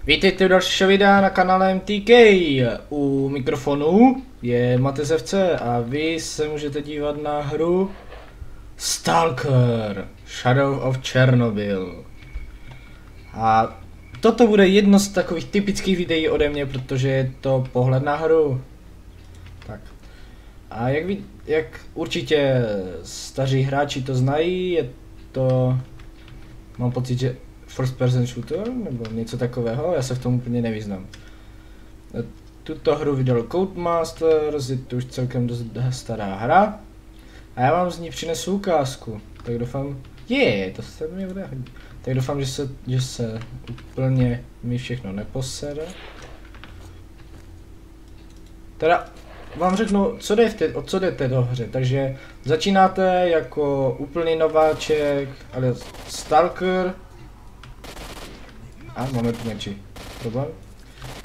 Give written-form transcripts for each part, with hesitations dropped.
Vítejte u dalšího videa na kanále MTK. U mikrofonu je Matezfc a vy se můžete dívat na hru Stalker Shadow of Chernobyl. A toto bude jedno z takových typických videí ode mě, protože je to pohled na hru. Tak. A jak určitě staří hráči to znají, je to, mám pocit, že first person shooter nebo něco takového, já se v tom úplně nevyznám. Tuto hru vydal Codemasters, je to už celkem dost stará hra. A já vám z ní přinesu ukázku, tak doufám, to se mi bude hodit. Tak doufám, že se úplně mi všechno neposede. Teda vám řeknu, o co jde v této hře, takže začínáte jako úplný nováček, ale Stalker. A máme tu nějaký problém.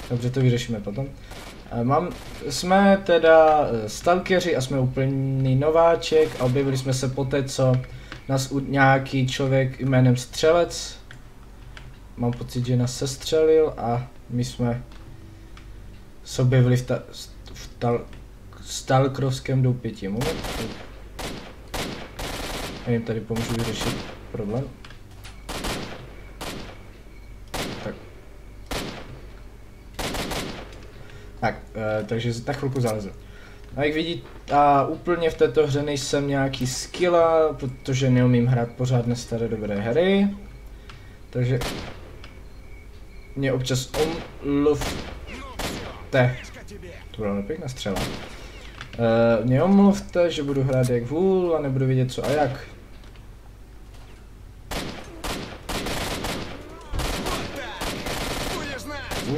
Dobře, to vyřešíme potom. Jsme teda stalkeři a jsme úplný nováček a objevili jsme se poté, co nás nějaký člověk jménem Střelec, mám pocit, že nás sestřelil a my jsme se objevili v stalkerovském doupěti. Já jim tady pomůžu vyřešit problém. Takže tak chvilku zalezu. A jak vidíte, úplně v této hře nejsem nějaký skilla, protože neumím hrát pořádné staré dobré hry. Takže mě občas omluvte. To byla nepěkná střela. Mě omluvte, že budu hrát jak vůl a nebudu vědět co a jak.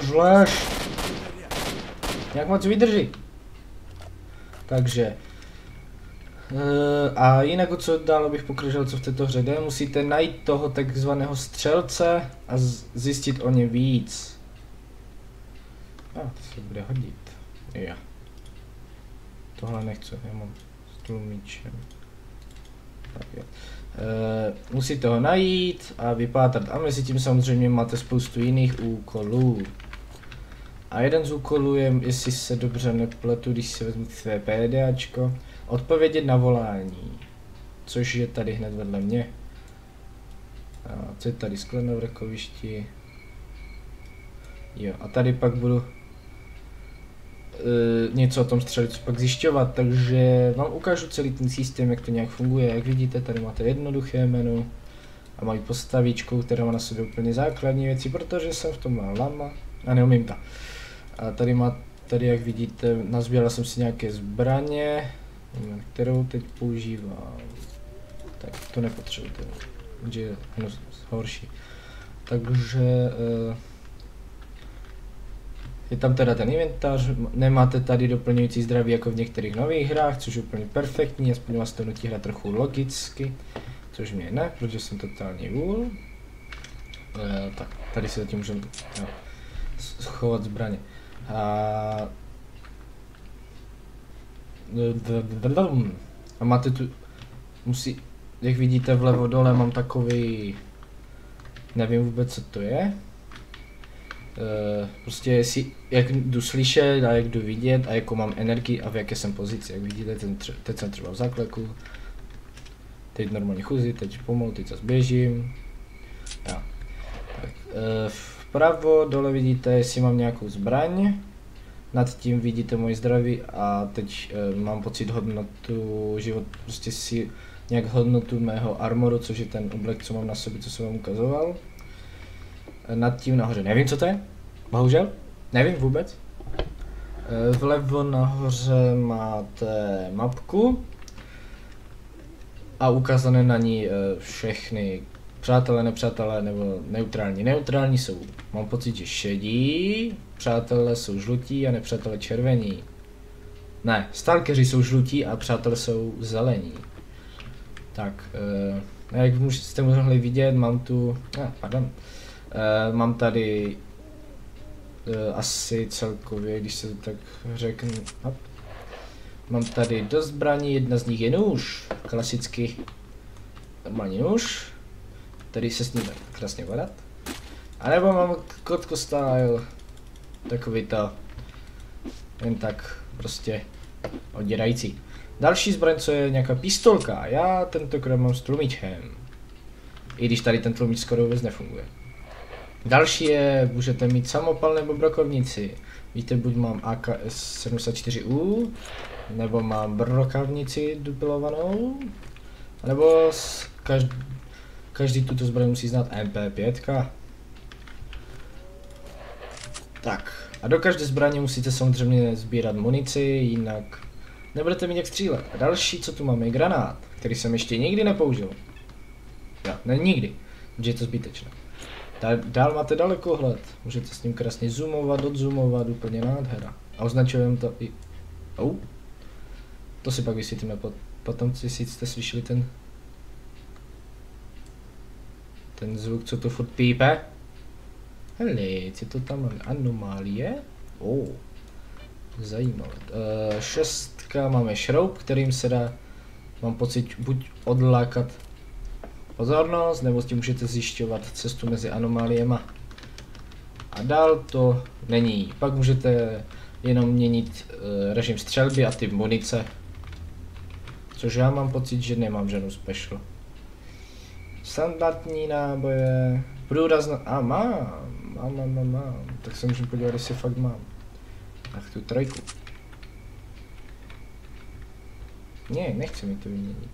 Už lež. Jak moc vydrží. Takže a jinak co dál bych pokračoval, co v této hře jde, musíte najít toho takzvaného střelce a zjistit o ně víc. To se bude hodit. Jo. Tohle nechci, já mám s tlumíčem. Tak jo. Musíte ho najít a vypátrat a mezi tím samozřejmě máte spoustu jiných úkolů. A jeden z úkolů je, jestli se dobře nepletu, když si vezmu své PDAčko, odpovědět na volání, což je tady hned vedle mě. A co je tady, sklo na vrkovišti. Jo, a tady pak budu něco o tom střelici pak zjišťovat, takže vám ukážu celý ten systém, jak to nějak funguje. Jak vidíte, tady máte jednoduché menu a mají postavičku, která má na sobě úplně základní věci, protože jsem v tom má lama a neumím to. A tady jak vidíte, nazbíral jsem si nějaké zbraně, kterou teď používám. Tak to nepotřebujete, že je horší. Takže je tam teda ten inventář, nemáte tady doplňující zdraví jako v některých nových hrách, což je úplně perfektní, aspoň vás to nutí hrát trochu logicky, což mě ne, protože jsem totální vůl. Tak, tady si zatím můžeme schovat zbraně. A máte tu, jak vidíte vlevo dole mám takový, nevím vůbec co to je. Prostě jak jdu slyšet a jak jdu vidět a jakou mám energii a v jaké jsem pozici. Jak vidíte, teď jsem třeba v zákleku, teď normálně chůzi, teď pomalu, teď zase běžím. Tak. Vpravo dole vidíte, jestli mám nějakou zbraň, nad tím vidíte moje zdraví a teď mám pocit hodnotu prostě si nějak hodnotu mého armoru, což je ten oblek, co mám na sobě, co jsem vám ukazoval. Nad tím nahoře nevím, co to je, bohužel, nevím vůbec. Vlevo nahoře máte mapku a ukázané na ní všechny přátelé, nepřátelé nebo neutrální. Neutrální jsou, mám pocit, že šedí, přátelé jsou žlutí a nepřátelé červení. Ne, stalkeři jsou žlutí a přátelé jsou zelení. Tak, jak jste mohli vidět, mám tu, mám tady asi celkově, když se to tak řeknu, mám tady dost zbraní, jedna z nich je nůž, klasicky normální nůž. Tady se s ním krásně vadat. A nebo mám kotko style. Takový to. Jen tak prostě odděrající. Další zbraň, co je nějaká pistolka. Já tentokrát mám s tlumičem. I když tady ten tlumič skoro vůbec nefunguje. Další je, můžete mít samopal nebo brokovnici. Víte, buď mám AK-74U, nebo mám brokovnici dupilovanou, nebo každý tuto zbraň musí znát MP5. Tak, a do každé zbraně musíte samozřejmě sbírat munici, jinak nebudete mít jak střílet. A další, co tu máme, je granát, který jsem ještě nikdy nepoužil. Jo, ne nikdy, protože je to zbytečné. Dál máte dalekohled, můžete s ním krásně zoomovat, odzoomovat, úplně nádhera. A označujeme to i... To si pak vysvětlíme potom, jestli jste slyšeli ten zvuk, co to furt pípe. Hele, co to tam máme? Anomálie? Zajímavé. Šestka máme šroub, kterým se dá, mám pocit, buď odlákat pozornost, nebo s tím můžete zjišťovat cestu mezi anomáliema. A dál to není. Pak můžete jenom měnit režim střelby a typ munice. Což já mám pocit, že nemám žádnou special. Standardní náboje. Průrazná. Mám. Tak se můžu podívat, jestli fakt mám. Ach, tu trojku. Ne, nechci mi to vyměnit.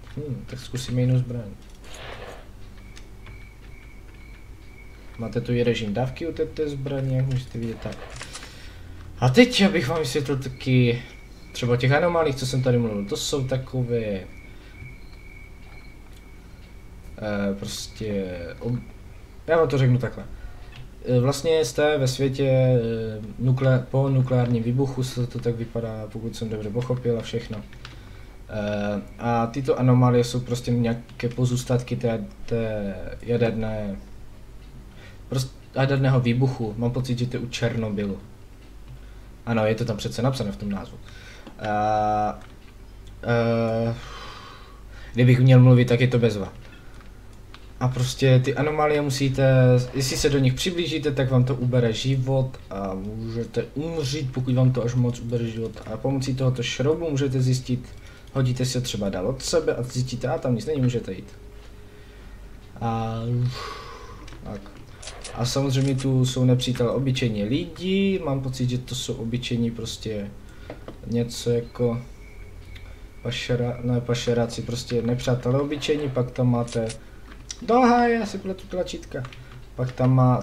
Tak zkusíme jinou zbraň. Máte tu i režim dávky u této zbraně, jak můžete vidět tak. A teď abych vám vysvětlil taky třeba těch anomálích, co jsem tady mluvil. To jsou takové prostě já vám to řeknu takhle. Vlastně jste ve světě po nukleárním výbuchu, se to tak vypadá, pokud jsem dobře pochopil a všechno. A tyto anomálie jsou prostě nějaké pozůstatky té jaderného výbuchu. Mám pocit, že to je u Černobylu. Ano, je to tam přece napsané v tom názvu. Kdybych měl mluvit, tak je to bezva. A prostě ty anomálie musíte, jestli se do nich přiblížíte, tak vám to ubere život a můžete umřít, pokud vám to až moc ubere život. A pomocí tohoto šroubu můžete zjistit, hodíte si ho třeba dál od sebe a zjistíte, a tam nic není, můžete jít. Tak. A samozřejmě tu jsou nepřítel obyčejní lidi, mám pocit, že to jsou obyčejní prostě něco jako pašeráci, prostě nepřátelé obyčejní, pak tam máte já si pletu tlačítka.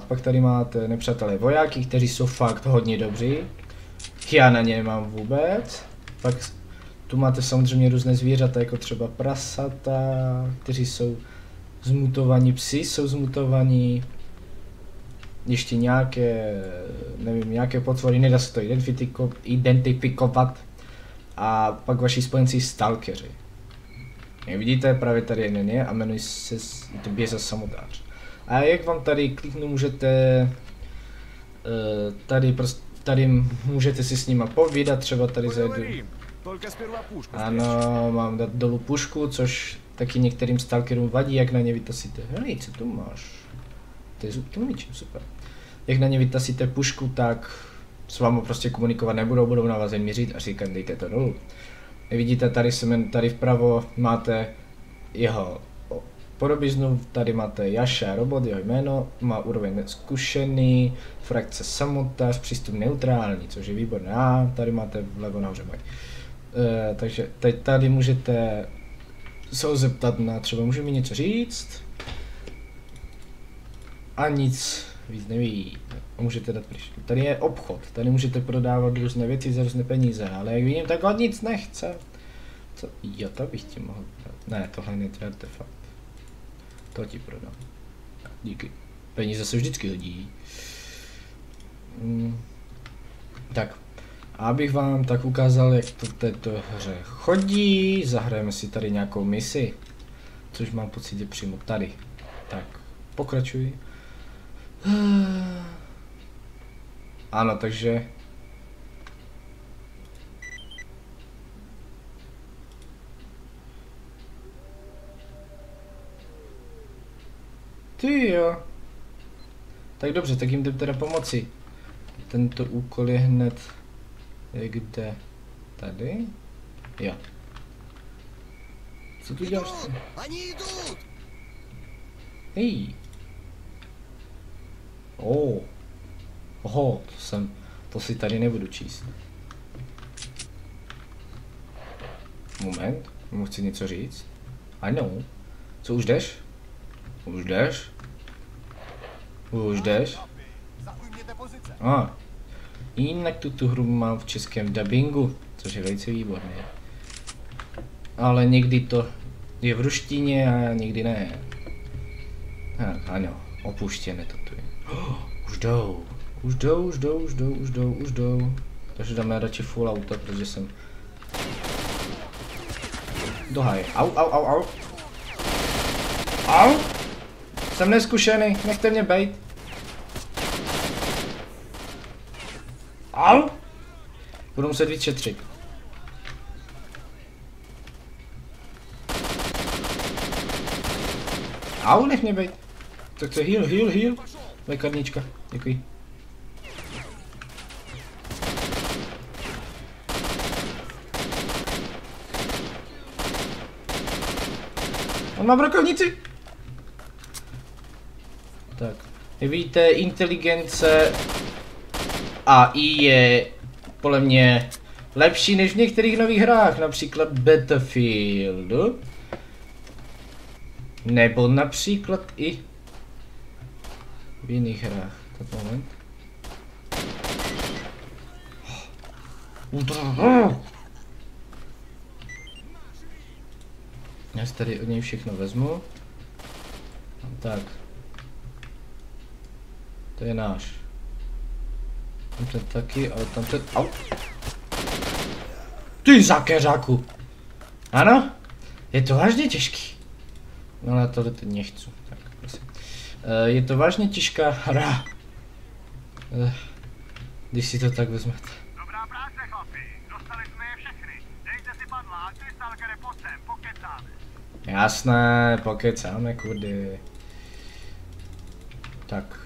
Pak tady máte nepřátelé vojáky, kteří jsou fakt hodně dobří. Já na ně nemám vůbec. Pak tu máte samozřejmě různé zvířata, jako třeba prasata, kteří jsou zmutovaní, psi jsou zmutovaní. Ještě nějaké, nevím, nějaké potvory, nedá se to identifikovat. A pak vaši spojenci stalkeři. Jak vidíte, právě tady jeden je a jmenuji se to Běza samotář. A jak vám tady kliknu, můžete tady můžete si s nima povídat, třeba tady zajdu. Ano, mám dát dolů pušku, což taky některým stalkerům vadí, jak na ně vytasíte. Hej, co tu máš? To je tlumičem, super. Jak na ně vytasíte pušku, tak s vámi prostě komunikovat nebudou, budou na vás jen měřit a říkat, dejte to dolů. Vidíte, tady vpravo máte jeho podobiznu, tady máte Jaša robot, jeho jméno, má úroveň zkušený, frakce samotář, přístup neutrální, což je výborné. A tady máte vlevo nahoře mají. Takže teď tady můžete se ho zeptat na třeba, může mi něco říct? A nic víc neví. Můžete dát pryč. Tady je obchod, tady můžete prodávat různé věci za různé peníze, ale jak vidím, tak on nic nechce. Co? Jo, to bych ti mohl dát. Ne, tohle není artefakt. To ti prodám. Díky. Peníze se vždycky hodí. Tak. A abych vám tak ukázal, jak to v této hře chodí, zahrajeme si tady nějakou misi. Což mám pocit, je přímo tady. Tak, pokračuj. Ano, takže ty jo. Tak dobře, tak jim jdem teda pomoci. Tento úkol je hned... Kde? Tady? Jo. Co tu děláš ty? Hej. Oho, to si tady nebudu číst. Moment, mu chci něco říct. Ano. Co, už jdeš? Už jdeš? Už jdeš? Jinak tu hru mám v českém dabingu, což je velice výborné. Ale někdy to je v ruštině a někdy ne. Ano, opuštěné to tu je. Už jdou. Takže dáme radši full auto, protože jsem... Dohaj. Au. Jsem neskušený, nechte mě bejt. Au! Budu muset víc šetřit. Au, nech mě bejt. Tak to je heal. Lékárnička, děkuji. On má brokovnici. Tak, jak víte, inteligence AI je podle mě lepší než v některých nových hrách, například Battlefieldu. Nebo například i v jiných hrách. Tak moment. Já si tady od něj všechno vezmu. Tak. To je náš. Tamten taky, ale tamten... Au! Ty zákeřáku! Ano? Je to vážně těžký. No ale tohle teď nechci. Tak, prosím. Je to vážně těžká hra. Když si to tak vezmete. Dobrá práce, chlapi. Dostali jsme je všechny. Dejte si padla a ty stalkere pojď sem, pokecáme. Jasné, pokecáme, kudy. Tak.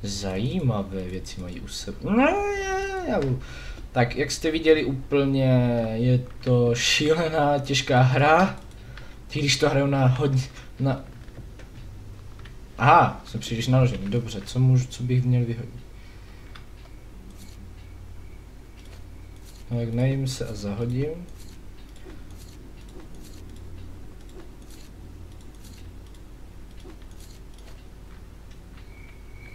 Zajímavé věci mají u sebe. Tak, jak jste viděli úplně, je to šílená, těžká hra. Když to hraju na hodně... Aha, jsem příliš naložený, dobře, co bych měl vyhodit? Tak najím se a zahodím.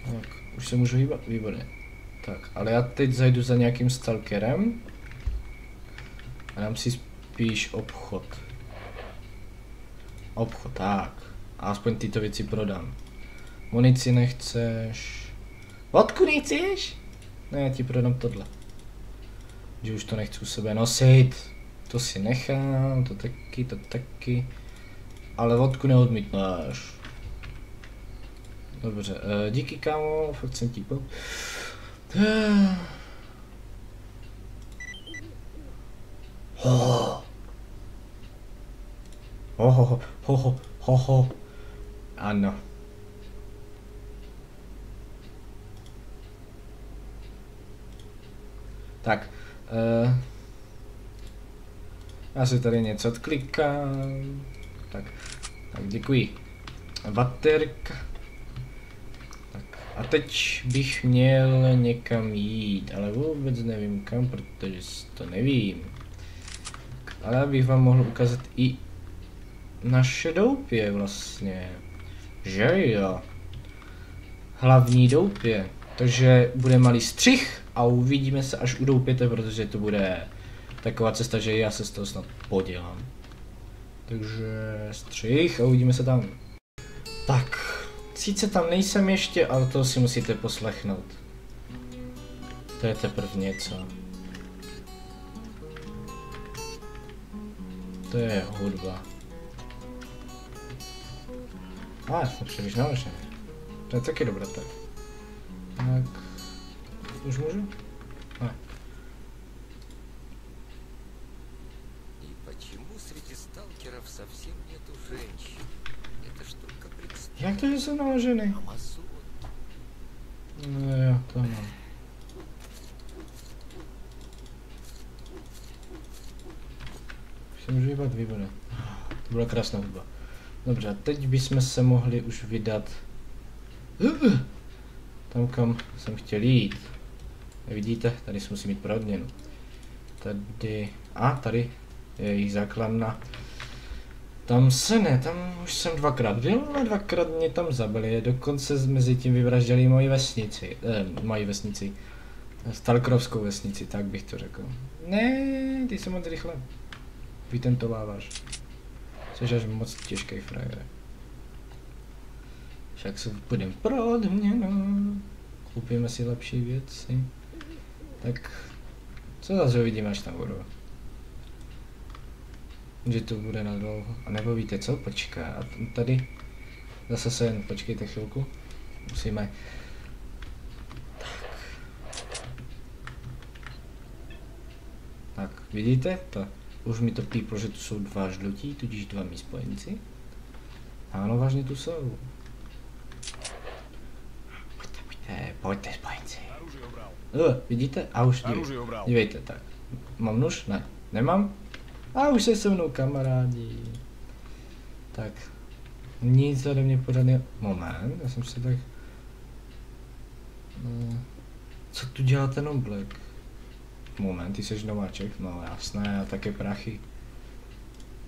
Tak, už se můžu hýbat, výborně. Tak, ale já teď zajdu za nějakým stalkerem. A dám si spíš obchod. Tak. A aspoň tyto věci prodám. Munici nechceš? Vodku nechceš? Ne, já ti prodám tohle. Že už to nechci u sebe nosit. To si nechám, to taky. Ale vodku neodmítnáš. Dobře, díky kámo, fakt jsem ti po... Ano. Tak, já si tady něco odklikám. Tak děkuji. Baterka. Tak, a teď bych měl někam jít, ale vůbec nevím kam, protože to nevím. Ale já bych vám mohl ukázat i naše doupě vlastně. Že jo. Hlavní doupě. Takže bude malý střih a uvidíme se až u doupěte, protože to bude taková cesta, že já se z toho snad podělám. Takže střih a uvidíme se tam. Tak, sice tam nejsem ještě, ale to si musíte poslechnout. To je teprve něco. To je hudba. Jsem příliš naložený. To je taky dobré tak. Tak, už můžu? И почему среди сталкеров совсем нету женщин? Jak to, že jsou naloženy? No jo, to mám. Už se můžu vybat, výborně. To byla krásná hudba. Dobře, teď bychom se mohli už vydat tam, kam jsem chtěl jít. Vidíte, tady si musím mít pro odměnu. Tady, tady je jejich základna. Tam se ne, tam už jsem dvakrát byl, ale dvakrát mě tam zabili, dokonce mezi tím vyvraždili moji vesnici. Stalkerovskou vesnici, tak bych to řekl. Ne, ty se moc rychle vytentováváš. Jsi až moc těžký frajer. Však se půjdeme pro odměnu. Koupíme si lepší věci. Tak, co zase uvidíme, až tam budu. Že to bude na dlouho. A nebo víte co, počkat, tady. Zase se jen počkejte chvilku. Musíme. Tak, vidíte to? Už mi to píplo, že tu jsou dva žlutí, tudíž dva mý spojenci. Ano, vážně tu jsou. Pojďte spojenci. Vidíte? A už dívejte, tak. Mám nůž? Ne. Nemám? A už se mnou kamarádí. Tak. Nic ode mě podaný. Moment, já jsem si tak. Co tu dělá ten oblek? Moment, ty jsi nováček? No jasné, a také prachy.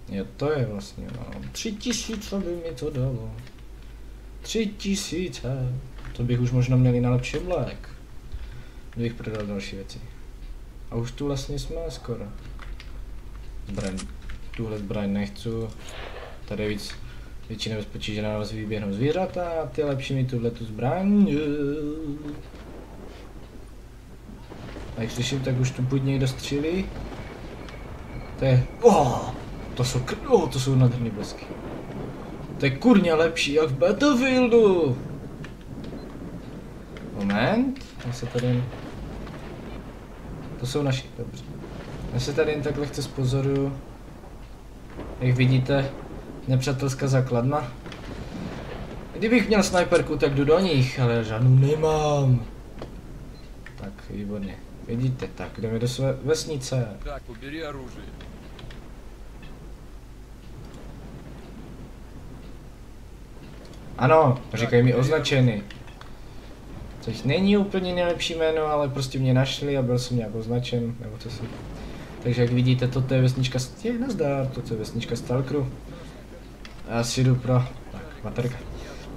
Jo, to je vlastně, no. 3000 by mi to dalo. 3000. To bych už možná měl i na lepší oblek. Kdybych prodal další věci. A už tu vlastně jsme skoro. Zbraň. Tuhle zbraň nechci. Tady je větší nebezpečí, že na nás vyběhnou zvířata a ty lepší mi tuhletu zbraň. A jak slyším, tak už tu buď někdo střílí. To je... to jsou nádherný blesky. To je kurňa lepší jak v Battlefieldu. Moment, já se tady jen... To jsou naši, dobře. Já se tady jen tak lehce spozoruju. Jak vidíte, nepřátelská základna. Kdybych měl snajperku, tak jdu do nich, ale žádnou nemám. Tak, výborně. Vidíte, tak jdeme do své vesnice. Tak, uberi оружие. Ano, říkají mi označený. Což není úplně nejlepší jméno, ale prostě mě našli a byl jsem nějak označen, nebo co si. Takže jak vidíte, toto je vesnička, nazdar, toto je vesnička Stalkeru. Já si jdu pro, tak, baterka.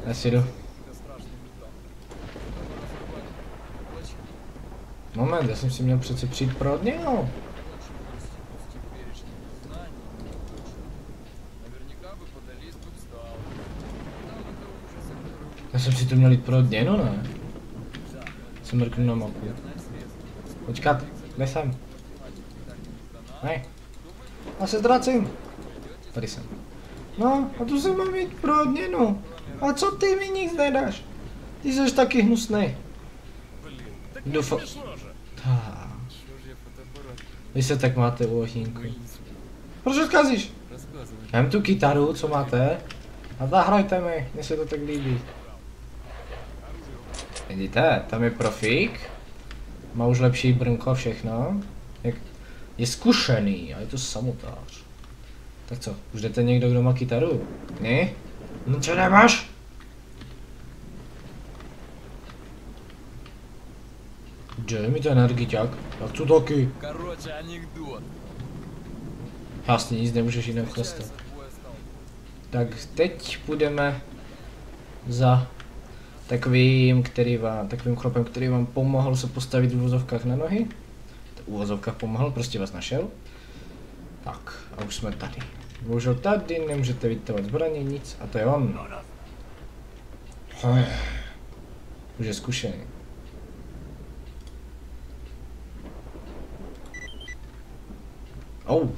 Já si jdu. Moment, já jsem si měl přece přijít pro odměnu. Já jsem si tu měl jít pro odměnu, ne? Jsem mrknu na mapu. Počkat, kde jsem? Ne. Já se ztracím. Tady jsem. No, a tu se mám jít pro odměnu. A co ty mi nic nedáš? Ty jsi taky hnusnej. Doufám. Vy se tak máte u ohýnku. Proč odkazíš? Já mám tu kytaru, co máte? A zahrajte mi, mně se to tak líbí. Vidíte, tam je profík. Má už lepší brnko, všechno. Je zkušený a je to samotář. Tak co, už jdete někdo, kdo má kytaru? Ne? No co nemáš? Dej mi ten energiťák. Já chci taky. Короче, анекдот. Jasně, nic nemůžeš jiného chlastat. Tak teď půjdeme za takovým chlapem, který vám pomohl se postavit v uvozovkách na nohy. V uvozovkách pomohl, prostě vás našel. Tak, a už jsme tady. Bohužel tady nemůžete vytahovat zbraně, nic, a to je on. Už je zkušený. Oh,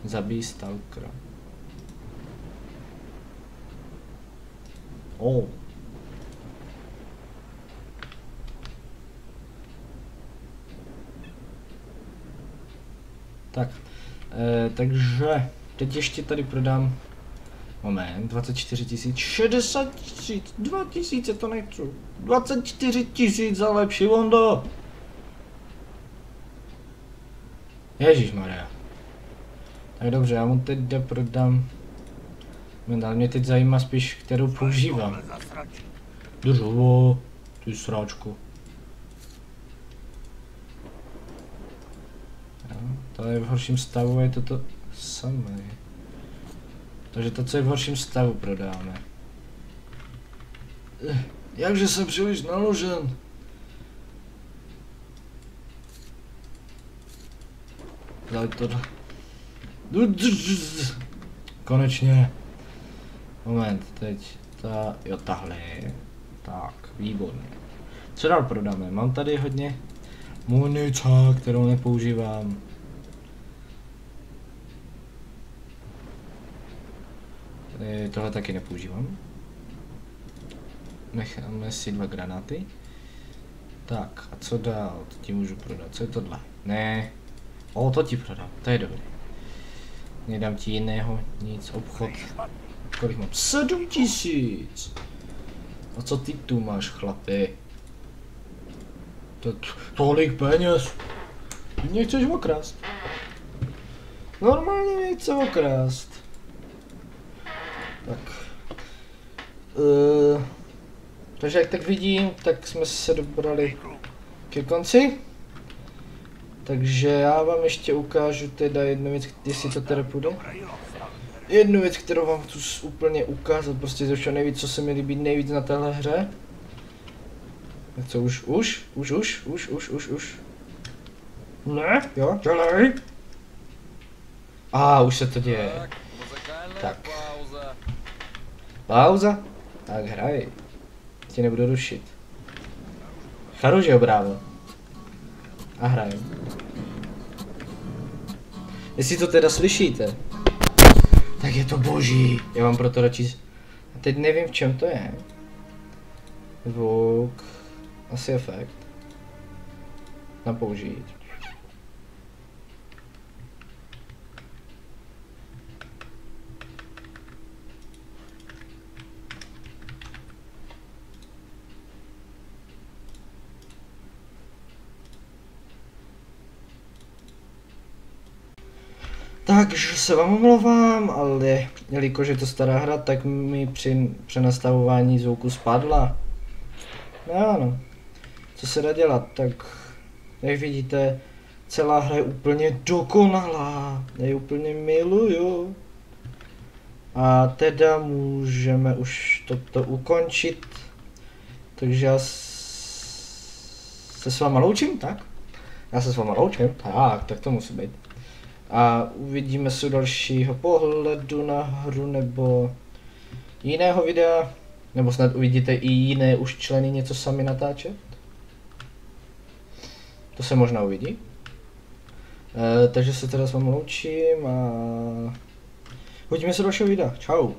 Zabij Stalkera. Oh. Tak, Takže teď ještě tady prodám. Moment, 24 000, 60 000, 2000 to nechci. 24 000 za lepší Vondo. Ježišmarja. Tak dobře, já mu teď prodám. Ale mě teď zajímá spíš, kterou používám. Držovo, ty sráčku. To je v horším stavu, je to samé. Takže to, co je v horším stavu, prodáme. Jakže jsem příliš naložen. Dali tohle. Konečně. Moment, teď. Jo, tahle. Tak, výborně. Co dál prodáme? Mám tady hodně munice, kterou nepoužívám. Tohle taky nepoužívám. Necháme si 2 granáty. Tak, a co dál? To ti můžu prodat. Co je tohle? Ne. O, to ti prodám. To je dobré. Nedám ti jiného, nic, obchod. Kolik mám? 7 000! A co ty tu máš, chlapi? Tolik peněz. Ty mě chceš okrást. Normálně mě chce okrást. Tak. Takže jak tak vidím, tak jsme se dobrali ke konci. Takže já vám ještě ukážu teda jednu věc, jestli to teda půjde. Jednu věc, kterou vám chci úplně ukázat, prostě ze všeho nejvíc, co se mi líbí nejvíc na téhle hře. Tak co, už. Ne, jo, dělej. Už se to děje. Tak. Pauza? Tak hraj. Tě nebudu rušit. Charuž jo, brávo. A hraju. Jestli to teda slyšíte, tak je to boží. Já vám proto radši... A teď nevím, v čem to je. Zvuk... Asi efekt. Na použít. Takže se vám omlouvám, ale jelikož je to stará hra, tak mi při přenastavování zvuku spadla. Ano, co se dá dělat, tak jak vidíte, celá hra je úplně dokonalá, já ji úplně miluju. A teda můžeme už toto ukončit, takže já se s váma loučím, tak? Já se s váma loučím, tak to musí být. A uvidíme se u dalšího pohledu na hru nebo jiného videa, nebo snad uvidíte i jiné už členy něco sami natáčet. To se možná uvidí. Takže se teda s vámi loučím a uvidíme se u dalšího videa. Čau.